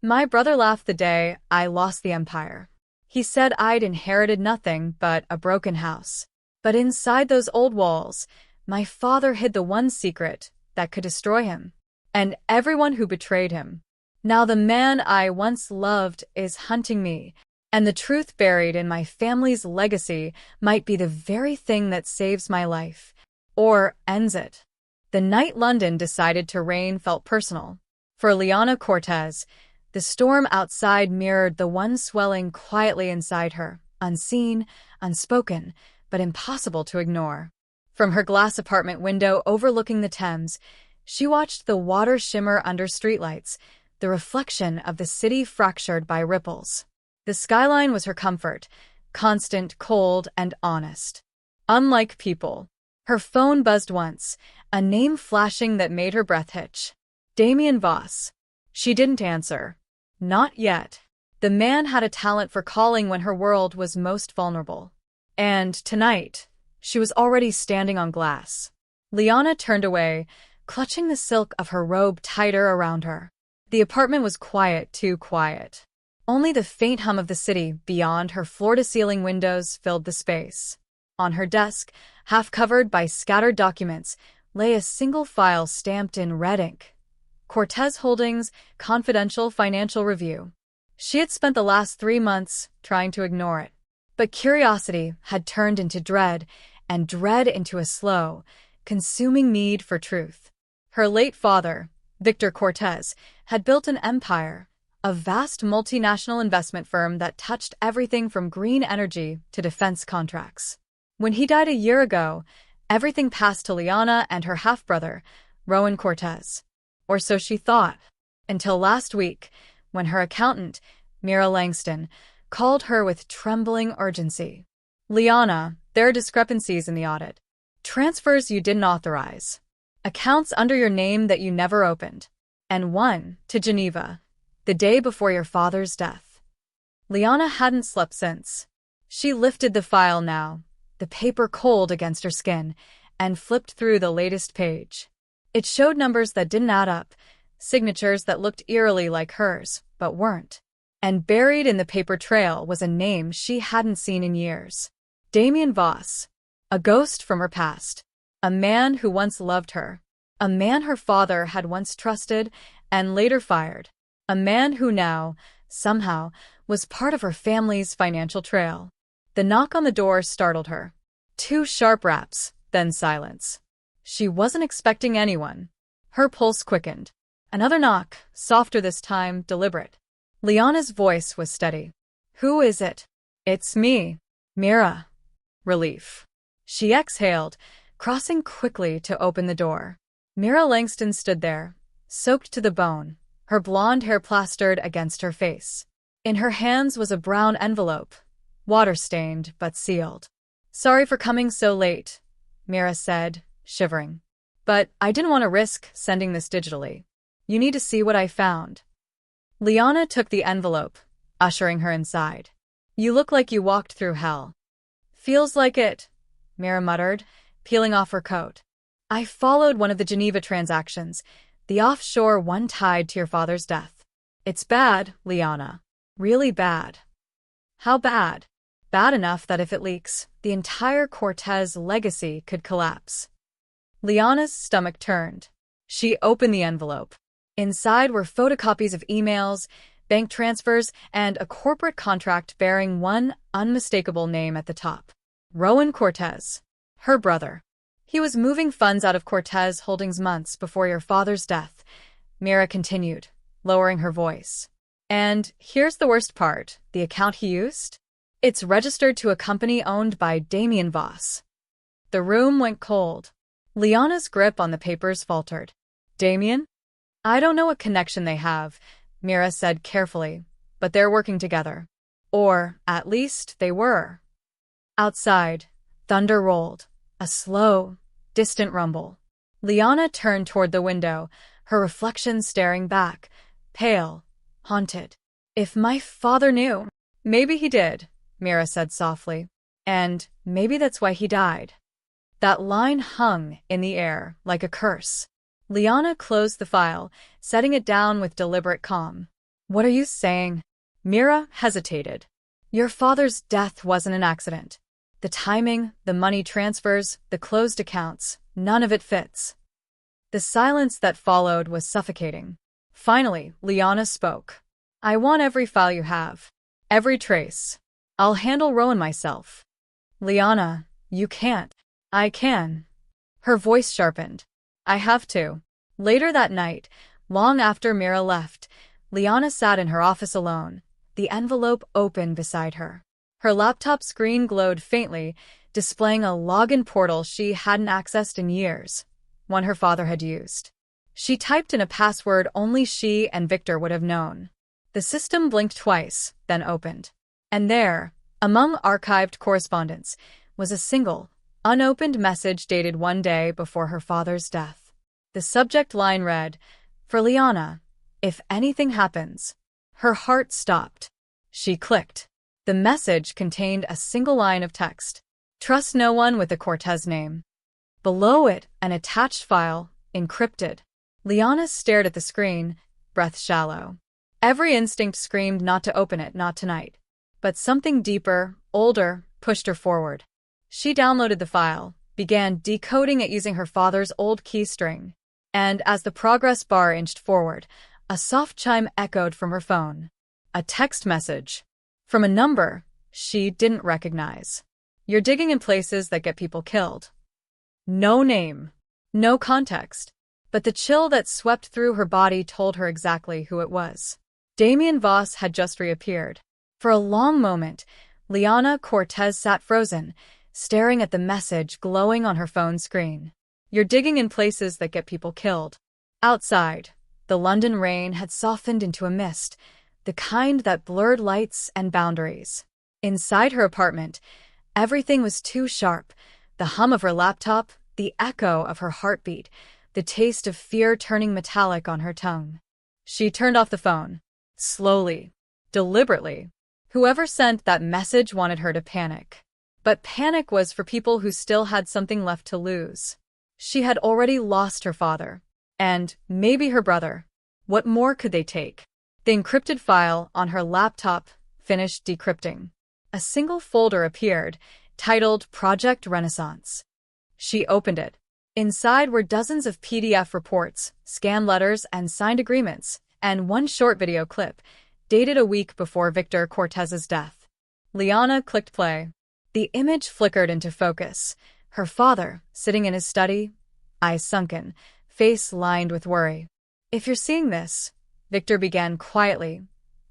My brother laughed the day I lost the empire. He said I'd inherited nothing but a broken house. But inside those old walls, my father hid the one secret that could destroy him, and everyone who betrayed him. Now the man I once loved is hunting me, and the truth buried in my family's legacy might be the very thing that saves my life, or ends it. The night London decided to rain felt personal. For Liana Cortez, the storm outside mirrored the one swelling quietly inside her, unseen, unspoken, but impossible to ignore. From her glass apartment window overlooking the Thames, she watched the water shimmer under streetlights, the reflection of the city fractured by ripples. The skyline was her comfort, constant, cold, and honest. Unlike people. Her phone buzzed once, a name flashing that made her breath hitch. Damien Voss. She didn't answer. Not yet. The man had a talent for calling when her world was most vulnerable. And tonight, she was already standing on glass. Liana turned away, clutching the silk of her robe tighter around her. The apartment was quiet, too quiet. Only the faint hum of the city beyond her floor-to-ceiling windows filled the space. On her desk, half covered by scattered documents, lay a single file stamped in red ink. Cortez Holdings, Confidential Financial Review. She had spent the last 3 months trying to ignore it. But curiosity had turned into dread, and dread into a slow, consuming need for truth. Her late father, Victor Cortez, had built an empire, a vast multinational investment firm that touched everything from green energy to defense contracts. When he died a year ago, everything passed to Liana and her half-brother, Rowan Cortez. Or so she thought, until last week, when her accountant, Mira Langston, called her with trembling urgency. Liana, there are discrepancies in the audit. Transfers you didn't authorize. Accounts under your name that you never opened. And one to Geneva, the day before your father's death. Liana hadn't slept since. She lifted the file now, the paper cold against her skin, and flipped through the latest page. It showed numbers that didn't add up, signatures that looked eerily like hers, but weren't. And buried in the paper trail was a name she hadn't seen in years. Damien Voss. A ghost from her past. A man who once loved her. A man her father had once trusted and later fired. A man who now, somehow, was part of her family's financial trail. The knock on the door startled her. 2 sharp raps, then silence. She wasn't expecting anyone. Her pulse quickened. Another knock, softer this time, deliberate. Liana's voice was steady. Who is it? It's me, Mira. Relief. She exhaled, crossing quickly to open the door. Mira Langston stood there, soaked to the bone, her blonde hair plastered against her face. In her hands was a brown envelope, water-stained but sealed. Sorry for coming so late, Mira said, shivering. But I didn't want to risk sending this digitally. You need to see what I found. Liana took the envelope, ushering her inside. You look like you walked through hell. Feels like it, Mira muttered, peeling off her coat. I followed one of the Geneva transactions, the offshore one tied to your father's death. It's bad, Liana. Really bad. How bad? Bad enough that if it leaks, the entire Cortez legacy could collapse. Liana's stomach turned. She opened the envelope. Inside were photocopies of emails, bank transfers, and a corporate contract bearing one unmistakable name at the top. Rowan Cortez. Her brother. He was moving funds out of Cortez Holdings months before your father's death, Mira continued, lowering her voice. And here's the worst part, the account he used? It's registered to a company owned by Damien Voss. The room went cold. Liana's grip on the papers faltered. Damien? I don't know what connection they have, Mira said carefully, but they're working together. Or, at least, they were. Outside, thunder rolled, a slow, distant rumble. Liana turned toward the window, her reflection staring back, pale, haunted. If my father knew. Maybe he did, Mira said softly. And maybe that's why he died. That line hung in the air like a curse. Liana closed the file, setting it down with deliberate calm. What are you saying? Mira hesitated. Your father's death wasn't an accident. The timing, the money transfers, the closed accounts, none of it fits. The silence that followed was suffocating. Finally, Liana spoke. I want every file you have. Every trace. I'll handle Rowan myself. Liana, you can't. I can. Her voice sharpened. I have to. Later that night, long after Mira left, Liana sat in her office alone, the envelope open beside her. Her laptop screen glowed faintly, displaying a login portal she hadn't accessed in years, one her father had used. She typed in a password only she and Victor would have known. The system blinked twice, then opened. And there, among archived correspondence, was a single, unopened message dated one day before her father's death. The subject line read, For Liana, if anything happens. Her heart stopped. She clicked. The message contained a single line of text. Trust no one with a Cortez name. Below it, an attached file, encrypted. Liana stared at the screen, breath shallow. Every instinct screamed not to open it, not tonight. But something deeper, older, pushed her forward. She downloaded the file, began decoding it using her father's old keystring. And as the progress bar inched forward, a soft chime echoed from her phone. A text message. From a number she didn't recognize. You're digging in places that get people killed. No name. No context. But the chill that swept through her body told her exactly who it was. Damien Voss had just reappeared. For a long moment, Liana Cortez sat frozen, staring at the message glowing on her phone screen. You're digging in places that get people killed. Outside, the London rain had softened into a mist, the kind that blurred lights and boundaries. Inside her apartment, everything was too sharp. The hum of her laptop, the echo of her heartbeat, the taste of fear turning metallic on her tongue. She turned off the phone. Slowly. Deliberately. Whoever sent that message wanted her to panic. But panic was for people who still had something left to lose. She had already lost her father. And maybe her brother. What more could they take? The encrypted file on her laptop finished decrypting. A single folder appeared, titled Project Renaissance. She opened it. Inside were dozens of PDF reports, scanned letters, and signed agreements, and one short video clip, dated a week before Victor Cortez's death. Liana clicked play. The image flickered into focus. Her father, sitting in his study, eyes sunken, face lined with worry. If you're seeing this, Victor began quietly,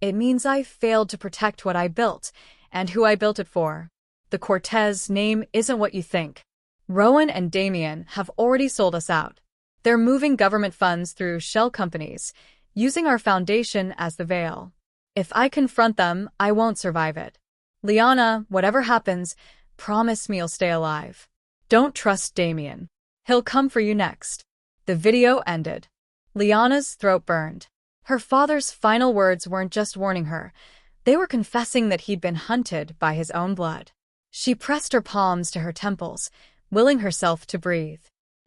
it means I failed to protect what I built, and who I built it for. The Cortez name isn't what you think. Rowan and Damien have already sold us out. They're moving government funds through shell companies, using our foundation as the veil. If I confront them, I won't survive it. Liana, whatever happens, promise me you'll stay alive. Don't trust Damien. He'll come for you next. The video ended. Liana's throat burned. Her father's final words weren't just warning her. They were confessing that he'd been hunted by his own blood. She pressed her palms to her temples, willing herself to breathe.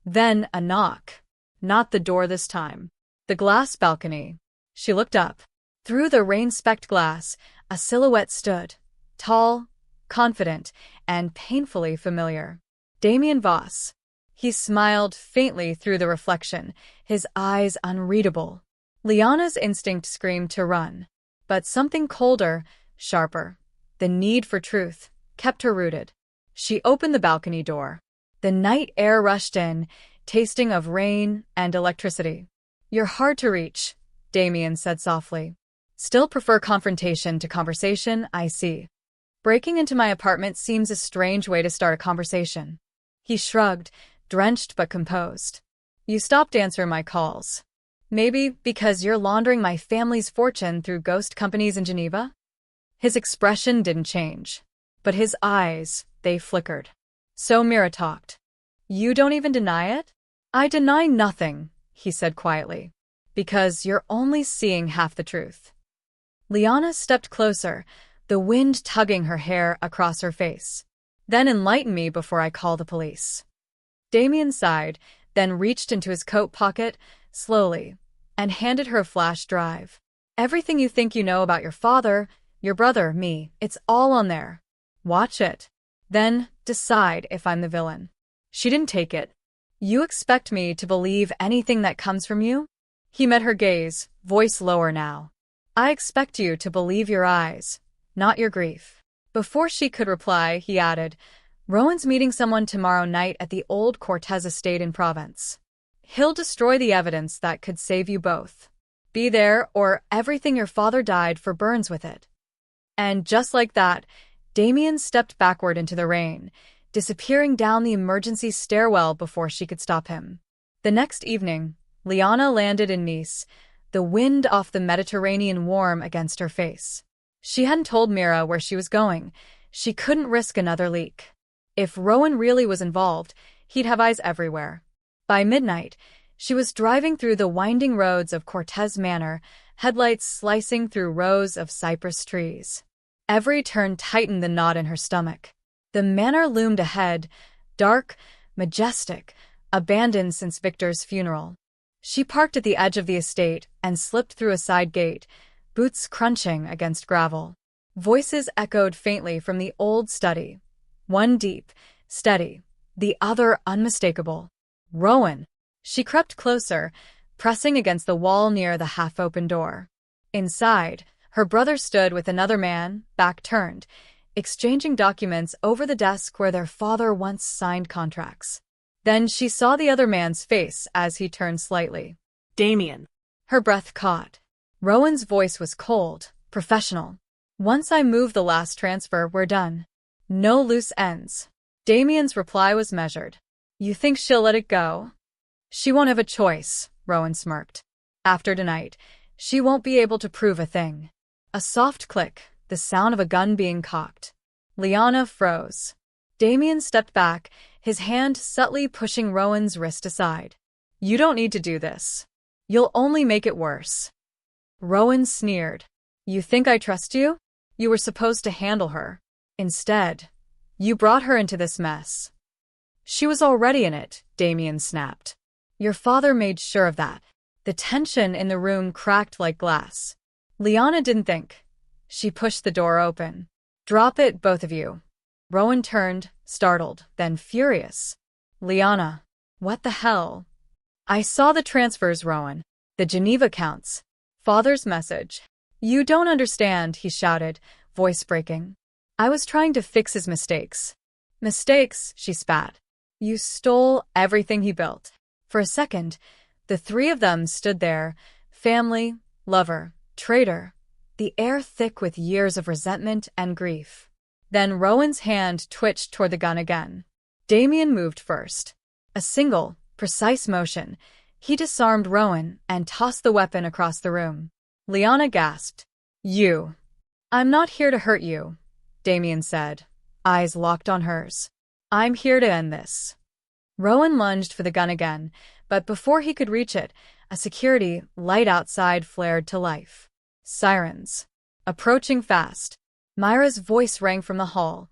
Then a knock. Not the door this time. The glass balcony. She looked up. Through the rain-specked glass, a silhouette stood. Tall, confident, and painfully familiar. Damien Voss. He smiled faintly through the reflection, his eyes unreadable. Liana's instinct screamed to run. But something colder, sharper, the need for truth, kept her rooted. She opened the balcony door. The night air rushed in, tasting of rain and electricity. You're hard to reach, Damien said softly. Still prefer confrontation to conversation, I see. Breaking into my apartment seems a strange way to start a conversation. He shrugged, drenched but composed. You stopped answering my calls. Maybe because you're laundering my family's fortune through ghost companies in Geneva? His expression didn't change. But his eyes, they flickered. So Mira talked. You don't even deny it? I deny nothing, he said quietly. Because you're only seeing half the truth. Liana stepped closer, the wind tugging her hair across her face. Then enlighten me before I call the police. Damien sighed, then reached into his coat pocket, slowly, and handed her a flash drive. Everything you think you know about your father, your brother, me, it's all on there. Watch it. Then decide if I'm the villain." She didn't take it. "You expect me to believe anything that comes from you?" He met her gaze, voice lower now. "I expect you to believe your eyes, not your grief." Before she could reply, he added, "Rowan's meeting someone tomorrow night at the old Cortez estate in Provence. He'll destroy the evidence that could save you both. Be there, or everything your father died for burns with it." And just like that, Damien stepped backward into the rain, disappearing down the emergency stairwell before she could stop him. The next evening, Liana landed in Nice, the wind off the Mediterranean warm against her face. She hadn't told Mira where she was going. She couldn't risk another leak. If Rowan really was involved, he'd have eyes everywhere. By midnight, she was driving through the winding roads of Cortez Manor, headlights slicing through rows of cypress trees. Every turn tightened the knot in her stomach. The manor loomed ahead, dark, majestic, abandoned since Victor's funeral. She parked at the edge of the estate and slipped through a side gate, boots crunching against gravel. Voices echoed faintly from the old study. One deep, steady, the other unmistakable. "Rowan!" She crept closer, pressing against the wall near the half-open door. Inside, her brother stood with another man, back turned, exchanging documents over the desk where their father once signed contracts. Then she saw the other man's face as he turned slightly. "Damien." Her breath caught. Rowan's voice was cold, professional. "Once I move the last transfer, we're done. No loose ends." Damien's reply was measured. "You think she'll let it go?" "She won't have a choice," Rowan smirked. "After tonight, she won't be able to prove a thing." A soft click, the sound of a gun being cocked. Liana froze. Damien stepped back, his hand subtly pushing Rowan's wrist aside. "You don't need to do this. You'll only make it worse." Rowan sneered. "You think I trust you? You were supposed to handle her. Instead, you brought her into this mess." "She was already in it," Damien snapped. "Your father made sure of that." The tension in the room cracked like glass. Liana didn't think. She pushed the door open. "Drop it, both of you." Rowan turned, startled, then furious. "Liana, what the hell?" "I saw the transfers, Rowan. The Geneva counts. Father's message." "You don't understand," he shouted, voice breaking. "I was trying to fix his mistakes." "Mistakes," she spat. "You stole everything he built." For a second, the three of them stood there, family, lover, traitor, the air thick with years of resentment and grief. Then Rowan's hand twitched toward the gun again. Damien moved first. A single, precise motion. He disarmed Rowan and tossed the weapon across the room. Liana gasped. "You." "I'm not here to hurt you," Damien said, eyes locked on hers. "I'm here to end this." Rowan lunged for the gun again, but before he could reach it, a security light outside flared to life. Sirens. Approaching fast. Myra's voice rang from the hall.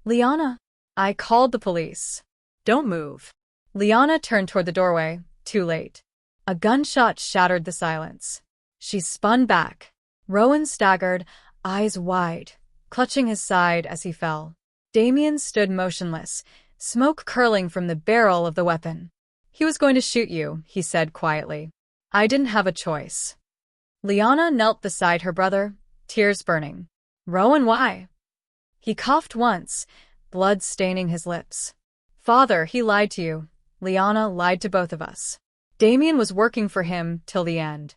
"Liana." "I called the police." "Don't move." Liana turned toward the doorway, too late. A gunshot shattered the silence. She spun back. Rowan staggered, eyes wide, clutching his side as he fell. Damien stood motionless, smoke curling from the barrel of the weapon. "He was going to shoot you," he said quietly. "I didn't have a choice." Liana knelt beside her brother, tears burning. "Rowan, why?" He coughed once, blood staining his lips. "Father, he lied to you. Liana lied to both of us. Damien was working for him till the end."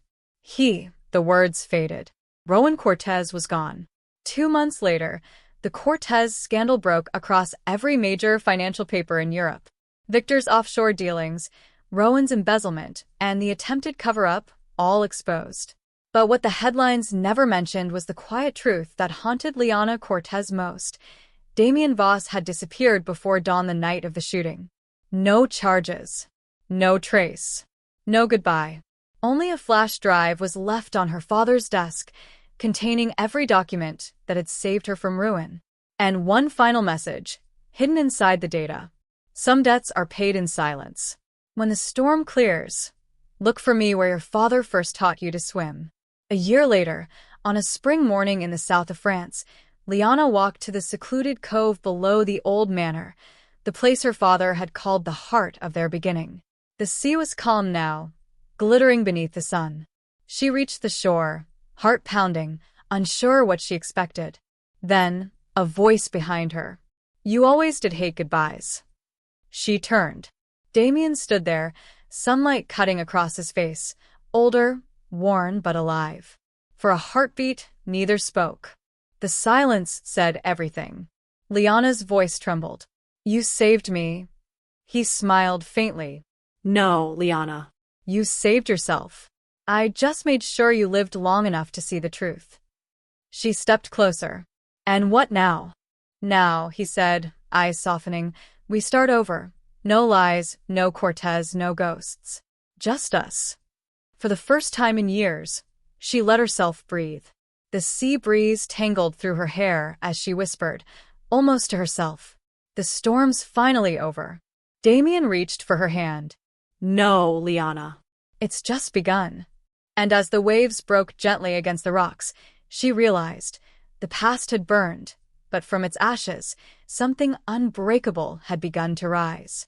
The words faded. Rowan Cortez was gone. 2 months later, the Cortez scandal broke across every major financial paper in Europe. Victor's offshore dealings, Rowan's embezzlement, and the attempted cover-up, all exposed. But what the headlines never mentioned was the quiet truth that haunted Liana Cortez most. Damien Voss had disappeared before dawn the night of the shooting. No charges. No trace. No goodbye. Only a flash drive was left on her father's desk, containing every document that had saved her from ruin. And one final message, hidden inside the data. "Some debts are paid in silence. When the storm clears, look for me where your father first taught you to swim." A year later, on a spring morning in the south of France, Liana walked to the secluded cove below the old manor, the place her father had called the heart of their beginning. The sea was calm now, glittering beneath the sun. She reached the shore, heart pounding, unsure what she expected. Then, a voice behind her. "You always did hate goodbyes." She turned. Damien stood there, sunlight cutting across his face, older, worn but alive. For a heartbeat, neither spoke. The silence said everything. Liana's voice trembled. "You saved me." He smiled faintly. "No, Liana." "You saved yourself. I just made sure you lived long enough to see the truth." She stepped closer. "And what now?" "Now," he said, eyes softening, "we start over. No lies, no Cortez, no ghosts. Just us." For the first time in years, she let herself breathe. The sea breeze tangled through her hair as she whispered, almost to herself, "The storm's finally over." Damien reached for her hand. "No, Liana." "It's just begun." And as the waves broke gently against the rocks, she realized the past had burned, but from its ashes, something unbreakable had begun to rise.